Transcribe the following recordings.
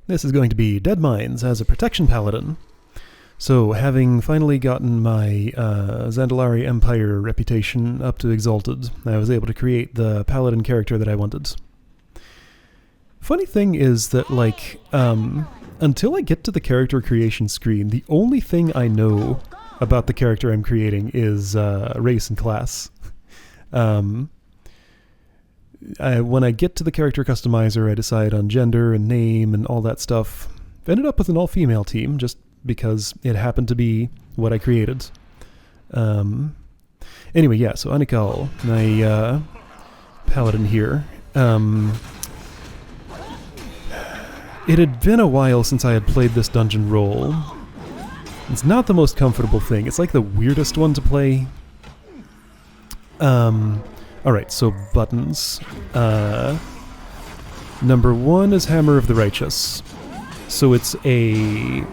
This is going to be Deadmines as a protection paladin. So, having finally gotten my Zandalari Empire reputation up to Exalted, I was able to create the paladin character that I wanted. Funny thing is that, like, until I get to the character creation screen, the only thing I know about the character I'm creating is race and class. When I get to the character customizer, I decide on gender and name and all that stuff. I've ended up with an all-female team, just because it happened to be what I created. Anyway, yeah, so Anikal, my paladin here. It had been a while since I had played this dungeon role. It's not the most comfortable thing. It's like the weirdest one to play. Alright, so buttons. Number 1 is Hammer of the Righteous. So it's an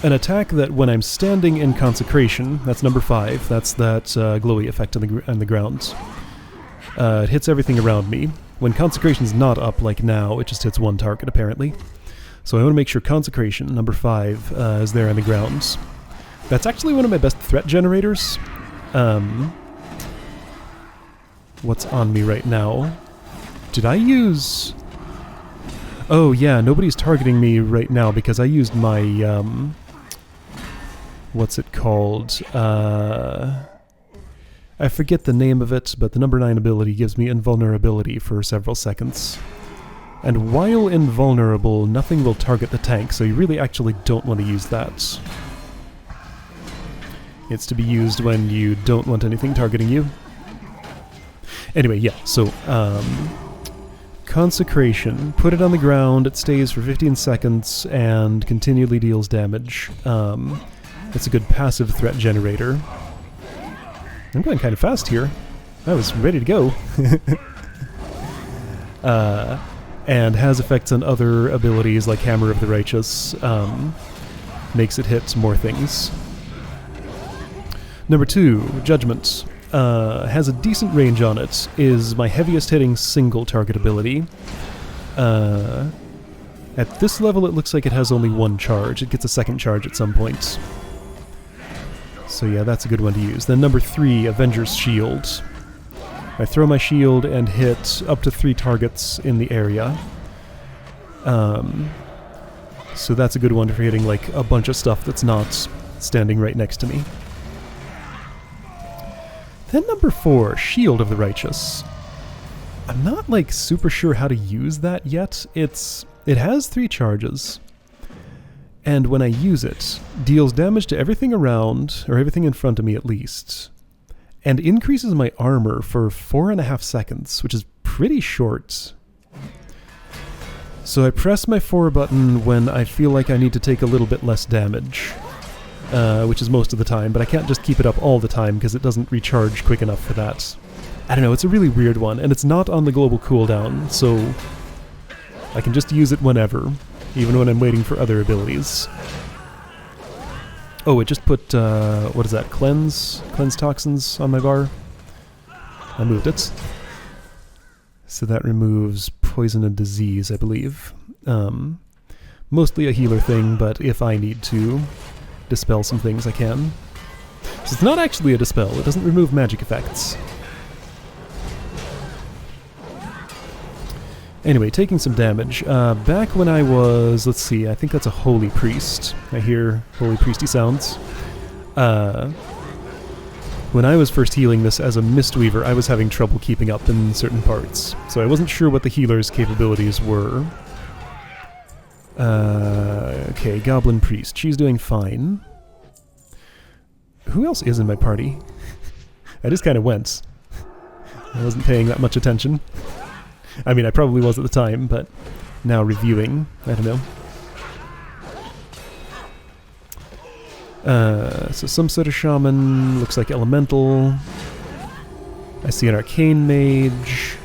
attack that when I'm standing in Consecration, that's number 5, that's that glowy effect on the ground. It hits everything around me. When Consecration's not up like now, it just hits one target apparently. So I want to make sure Consecration, number 5, is there on the ground. That's actually one of my best threat generators. What's on me right now? Did I use... Oh yeah, nobody's targeting me right now because I used my, what's it called? I forget the name of it, but the number 9 ability gives me invulnerability for several seconds. And while invulnerable, nothing will target the tank, so you really actually don't want to use that. It's to be used when you don't want anything targeting you. Anyway, yeah, so, Consecration. Put it on the ground, it stays for 15 seconds, and continually deals damage. It's a good passive threat generator. I'm going kind of fast here. I was ready to go. And has effects on other abilities like Hammer of the Righteous. Makes it hit more things. Number 2, Judgment. Has a decent range on it. Is my heaviest hitting single target ability. At this level it looks like it has only 1 charge. It gets a second charge at some point. So yeah, that's a good one to use. Then number 3, Avenger's Shield. I throw my shield and hit up to 3 targets in the area. So that's a good one for hitting like a bunch of stuff that's not standing right next to me. Then number 4, Shield of the Righteous. I'm not like super sure how to use that yet. It has 3 charges. And when I use it, deals damage to everything around, or everything in front of me at least, and increases my armor for 4.5 seconds, which is pretty short. So I press my 4 button when I feel like I need to take a little bit less damage, which is most of the time, but I can't just keep it up all the time because it doesn't recharge quick enough for that. I don't know, it's a really weird one, and it's not on the global cooldown, so I can just use it whenever. Even when I'm waiting for other abilities. Oh, it just put, what is that, Cleanse Toxins on my bar? I moved it. So that removes Poison and Disease, I believe. Mostly a healer thing, but if I need to dispel some things, I can. So it's not actually a dispel, it doesn't remove magic effects. Anyway, taking some damage. Back when I was, let's see, I think that's a Holy Priest. I hear Holy Priesty sounds. When I was first healing this as a Mistweaver, I was having trouble keeping up in certain parts. So I wasn't sure what the healer's capabilities were. Okay, Goblin Priest. She's doing fine. Who else is in my party? I just kind of went. I wasn't paying that much attention. I mean, I probably was at the time, but now reviewing, I don't know. So some sort of shaman, looks like elemental. I see an arcane mage.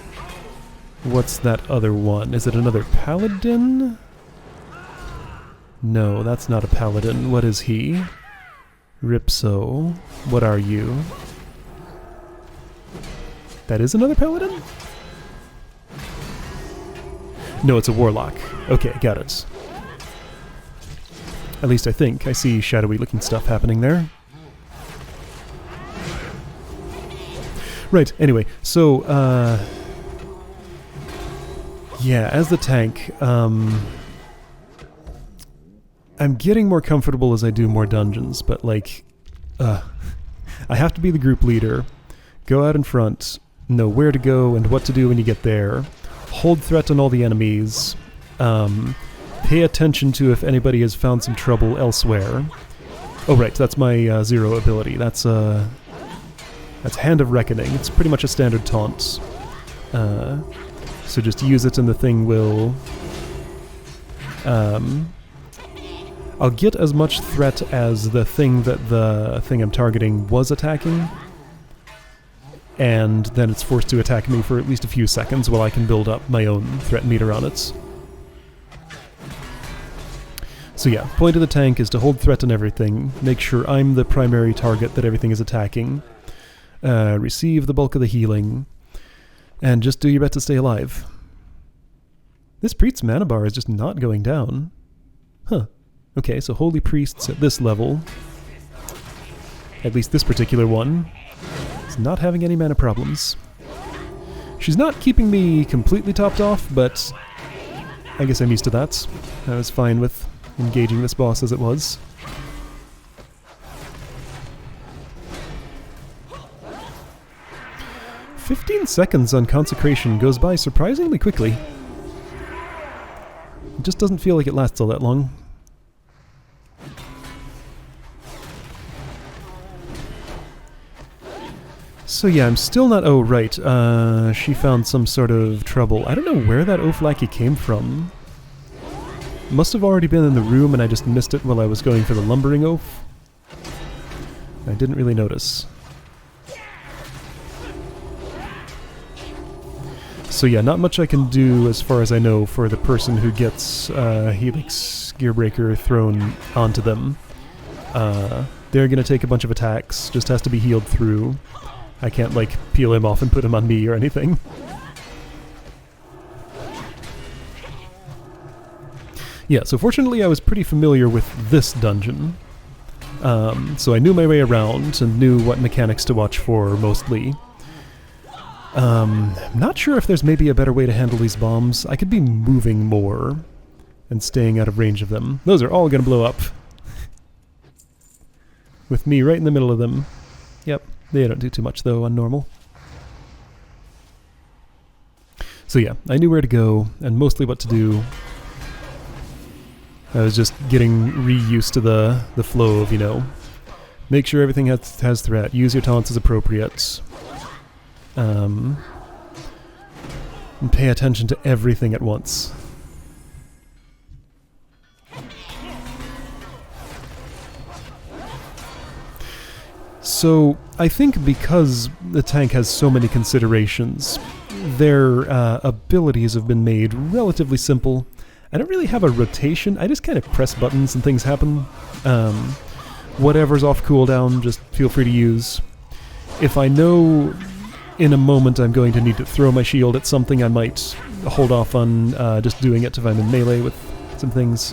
What's that other one? Is it another paladin? No, that's not a paladin. What is he? Ripso. What are you? That is another paladin? No, it's a warlock. Okay, got it. At least I think. I see shadowy looking stuff happening there. Right, anyway, so, yeah, as the tank, I'm getting more comfortable as I do more dungeons, but, like, I have to be the group leader, go out in front, know where to go and what to do when you get there, hold threat on all the enemies, pay attention to if anybody has found some trouble elsewhere. Oh right, that's my zero ability. That's Hand of Reckoning. It's pretty much a standard taunt. So just use it and the thing will... I'll get as much threat as the thing that the thing I'm targeting was attacking, and then it's forced to attack me for at least a few seconds while I can build up my own threat meter on it. So yeah, point of the tank is to hold threat on everything, make sure I'm the primary target that everything is attacking, receive the bulk of the healing, and just do your best to stay alive. This priest's mana bar is just not going down. Huh. Okay, so holy priests at this level, at least this particular one, is not having any mana problems. She's not keeping me completely topped off, but I guess I'm used to that. I was fine with engaging this boss as it was. "15 seconds on consecration goes by surprisingly quickly. It just doesn't feel like it lasts all that long. So yeah, I'm still not... Oh, right. She found some sort of trouble. I don't know where that Oflaki came from. Must have already been in the room and I just missed it while I was going for the lumbering oaf. I didn't really notice. So yeah, not much I can do as far as I know for the person who gets Helix Gearbreaker thrown onto them. They're gonna take a bunch of attacks, just has to be healed through. I can't, like, peel him off and put him on me or anything. Yeah, so fortunately I was pretty familiar with this dungeon. So I knew my way around and knew what mechanics to watch for, mostly. I'm not sure if there's maybe a better way to handle these bombs. I could be moving more and staying out of range of them. Those are all gonna blow up. With me right in the middle of them. Yep, they don't do too much though on normal. So yeah, I knew where to go and mostly what to do. I was just getting re-used to the flow of, you know, make sure everything has threat, use your taunts as appropriate. And pay attention to everything at once. So, I think because the tank has so many considerations, their abilities have been made relatively simple. I don't really have a rotation, I just kind of press buttons and things happen. Whatever's off cooldown, just feel free to use. If I know in a moment I'm going to need to throw my shield at something, I might hold off on just doing it if I'm in melee with some things.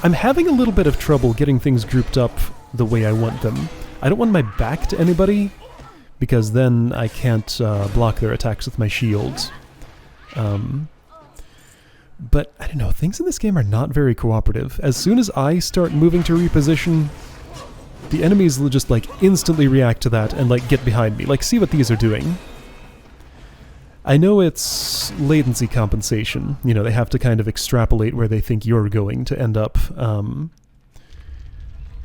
I'm having a little bit of trouble getting things grouped up the way I want them. I don't want my back to anybody, because then I can't block their attacks with my shield. But, I don't know, things in this game are not very cooperative. As soon as I start moving to reposition, the enemies will just, like, instantly react to that and, like, get behind me. Like, see what these are doing. I know it's latency compensation. You know, they have to kind of extrapolate where they think you're going to end up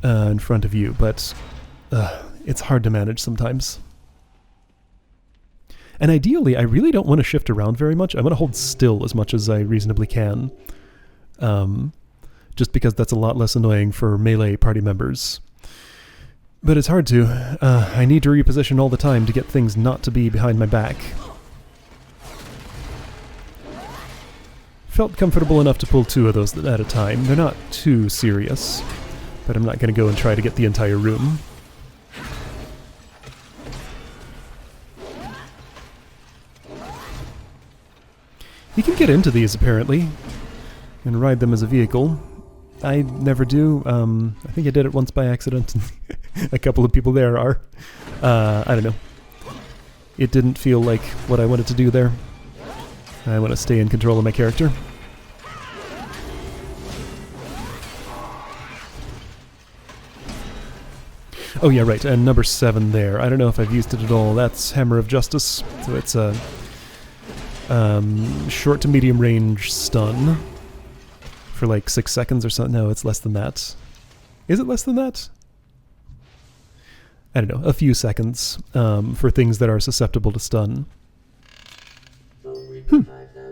in front of you, but it's hard to manage sometimes. And ideally, I really don't want to shift around very much. I want to hold still as much as I reasonably can. Just because that's a lot less annoying for melee party members. But it's hard to. I need to reposition all the time to get things not to be behind my back. Felt comfortable enough to pull 2 of those at a time. They're not too serious, but I'm not going to go and try to get the entire room. You can get into these, apparently, and ride them as a vehicle. I never do. I think I did it once by accident. A couple of people there are. I don't know. It didn't feel like what I wanted to do there. I want to stay in control of my character. Oh yeah, right, and number 7 there. I don't know if I've used it at all. That's Hammer of Justice. So it's a short to medium range stun for like 6 seconds or something. No, it's less than that. Is it less than that? I don't know, a few seconds for things that are susceptible to stun.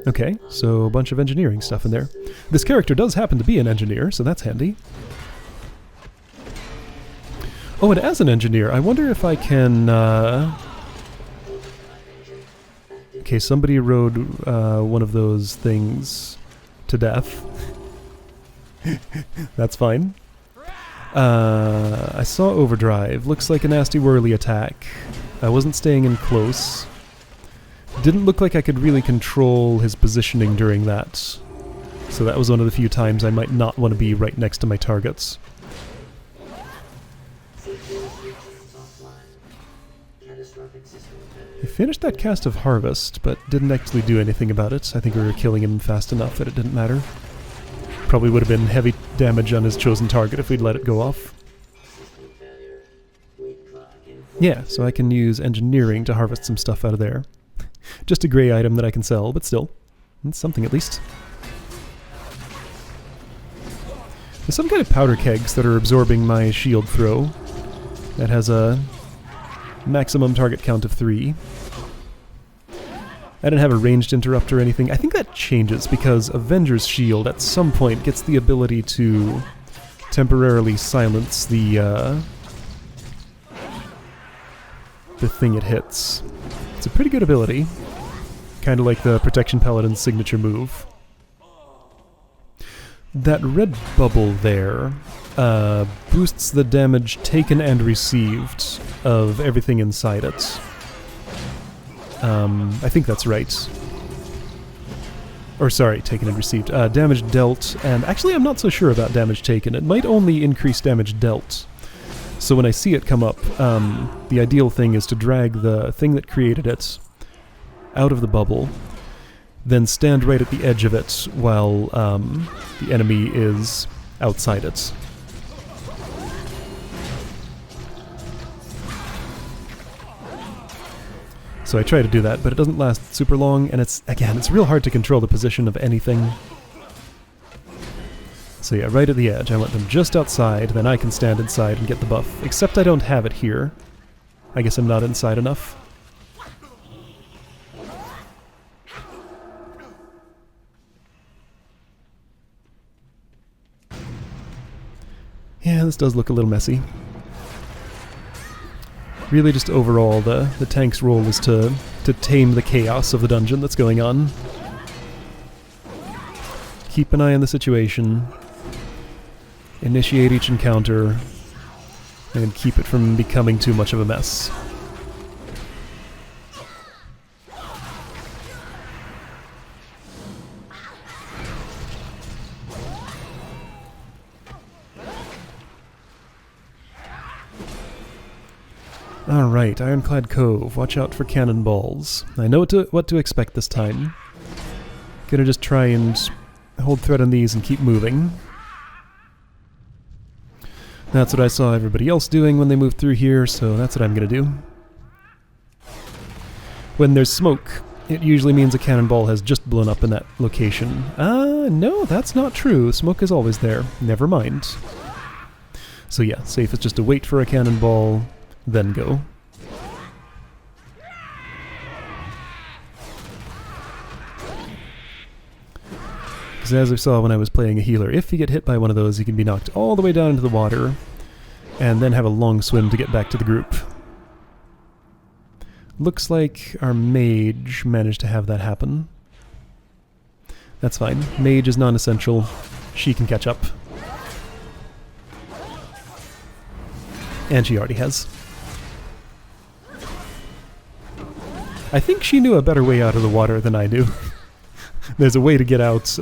Okay, so a bunch of engineering stuff in there. This character does happen to be an engineer, so that's handy. Oh, and as an engineer, I wonder if I can... Okay, somebody rode one of those things to death. That's fine. I saw Overdrive. Looks like a nasty whirly attack. I wasn't staying in close. Didn't look like I could really control his positioning during that. So that was one of the few times I might not want to be right next to my targets. I finished that cast of Harvest, but didn't actually do anything about it. I think we were killing him fast enough that it didn't matter. Probably would have been heavy damage on his chosen target if we'd let it go off. Yeah, so I can use engineering to harvest some stuff out of there. Just a grey item that I can sell, but still. It's something at least. There's some kind of powder kegs that are absorbing my shield throw. That has a maximum target count of 3. I didn't have a ranged interrupt or anything. I think that changes because Avenger's Shield at some point gets the ability to temporarily silence the thing it hits. It's a pretty good ability. Kind of like the Protection Paladin's signature move. That red bubble there boosts the damage taken and received of everything inside it. I think that's right. Or sorry, taken and received. Damage dealt, and actually I'm not so sure about damage taken. It might only increase damage dealt. So when I see it come up, the ideal thing is to drag the thing that created it out of the bubble, then stand right at the edge of it while the enemy is outside it. So I try to do that, but it doesn't last super long, and it's real hard to control the position of anything. So yeah, right at the edge. I want them just outside, then I can stand inside and get the buff. Except I don't have it here. I guess I'm not inside enough. Yeah, this does look a little messy. Really just overall, the tank's role is to tame the chaos of the dungeon that's going on. Keep an eye on the situation. Initiate each encounter. And keep it from becoming too much of a mess. Alright, Ironclad Cove. Watch out for cannonballs. I know what to expect this time. Gonna just try and hold thread on these and keep moving. That's what I saw everybody else doing when they moved through here, so that's what I'm gonna do. When there's smoke, it usually means a cannonball has just blown up in that location. No, that's not true. Smoke is always there. Never mind. So yeah, safe is just to wait for a cannonball, then go. Because as I saw when I was playing a healer, if you get hit by one of those, you can be knocked all the way down into the water, and then have a long swim to get back to the group. Looks like our mage managed to have that happen. That's fine. Mage is non-essential. She can catch up. And she already has. I think she knew a better way out of the water than I do. There's a way to get out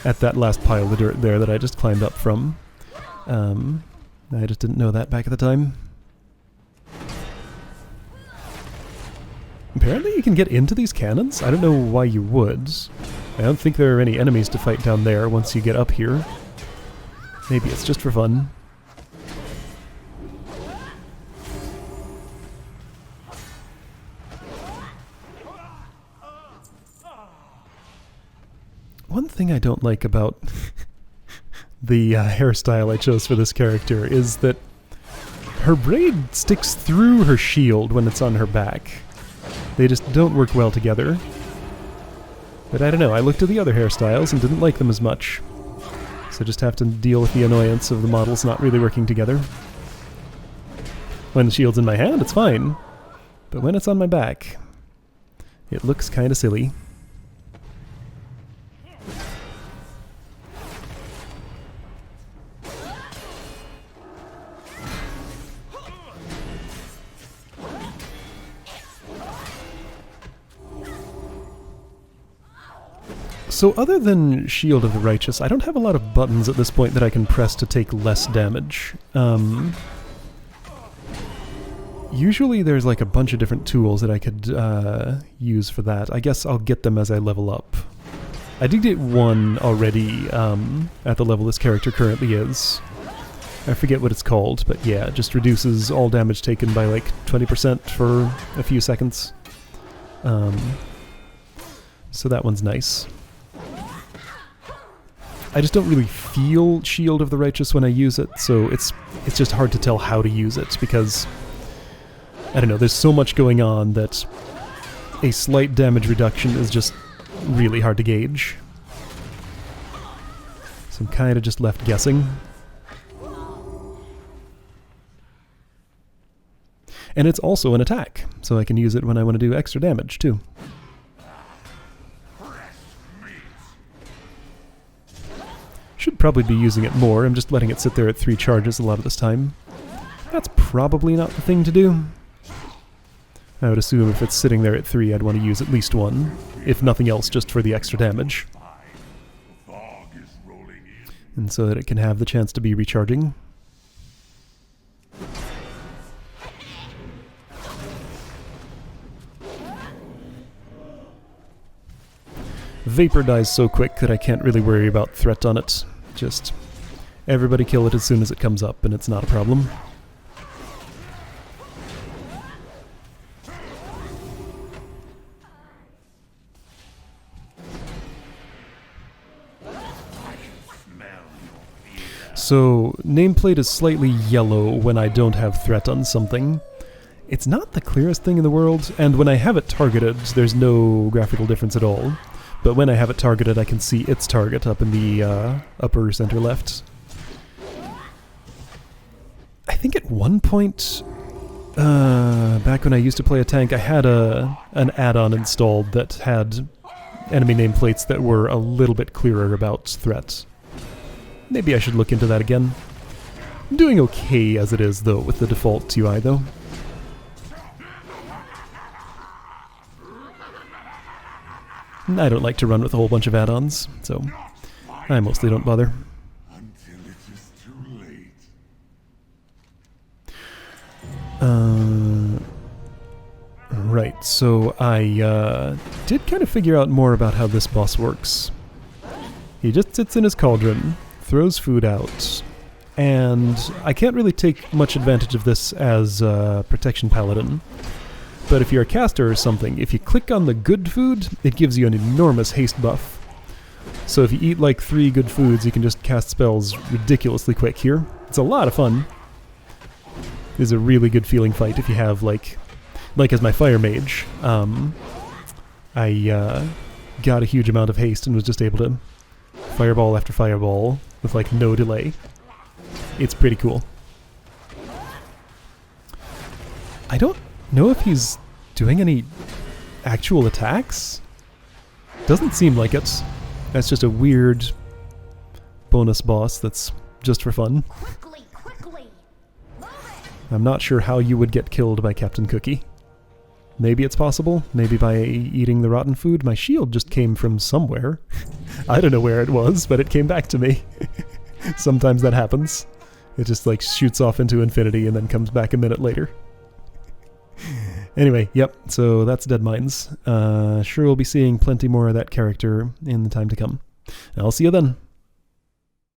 at that last pile of dirt there that I just climbed up from. I just didn't know that back at the time. Apparently you can get into these cannons? I don't know why you would. I don't think there are any enemies to fight down there once you get up here. Maybe it's just for fun. One thing I don't like about the hairstyle I chose for this character is that her braid sticks through her shield when it's on her back. They just don't work well together. But I don't know, I looked at the other hairstyles and didn't like them as much. So just have to deal with the annoyance of the models not really working together. When the shield's in my hand, it's fine. But when it's on my back, it looks kinda silly. So other than Shield of the Righteous, I don't have a lot of buttons at this point that I can press to take less damage. Usually there's like a bunch of different tools that I could use for that. I guess I'll get them as I level up. I did get one already at the level this character currently is. I forget what it's called, but yeah, it just reduces all damage taken by like 20% for a few seconds. So that one's nice. I just don't really feel Shield of the Righteous when I use it, so it's just hard to tell how to use it, because, I don't know, there's so much going on that a slight damage reduction is just really hard to gauge. So I'm kind of just left guessing. And it's also an attack, so I can use it when I want to do extra damage, too. Should probably be using it more. I'm just letting it sit there at 3 charges a lot of this time. That's probably not the thing to do. I would assume if it's sitting there at 3, I'd want to use at least 1. If nothing else, just for the extra damage. And so that it can have the chance to be recharging. Vapor dies so quick that I can't really worry about threat on it. Just everybody kill it as soon as it comes up, and it's not a problem. So, nameplate is slightly yellow when I don't have threat on something. It's not the clearest thing in the world, and when I have it targeted, there's no graphical difference at all. But when I have it targeted, I can see its target up in the upper center left. I think at one point, back when I used to play a tank, I had an add-on installed that had enemy nameplates that were a little bit clearer about threat. Maybe I should look into that again. I'm doing okay as it is, though, with the default UI, though. I don't like to run with a whole bunch of add-ons, so I mostly don't bother. Until it is too late. Right, so I did kind of figure out more about how this boss works. He just sits in his cauldron, throws food out, and I can't really take much advantage of this as a protection paladin. But if you're a caster or something, if you click on the good food, it gives you an enormous haste buff. So if you eat like 3 good foods, you can just cast spells ridiculously quick here. It's a lot of fun. It's a really good feeling fight if you have like as my fire mage. I got a huge amount of haste and was just able to fireball after fireball with like no delay. It's pretty cool. I don't know if he's doing any actual attacks. Doesn't seem like it. That's just a weird bonus boss that's just for fun. Quickly. I'm not sure how you would get killed by Captain Cookie. Maybe it's possible. Maybe by eating the rotten food. My shield just came from somewhere. I don't know where it was, but it came back to me. Sometimes that happens. It just like shoots off into infinity and then comes back a minute later. Anyway, yep, so that's Deadmines. Sure we'll be seeing plenty more of that character in the time to come. I'll see you then.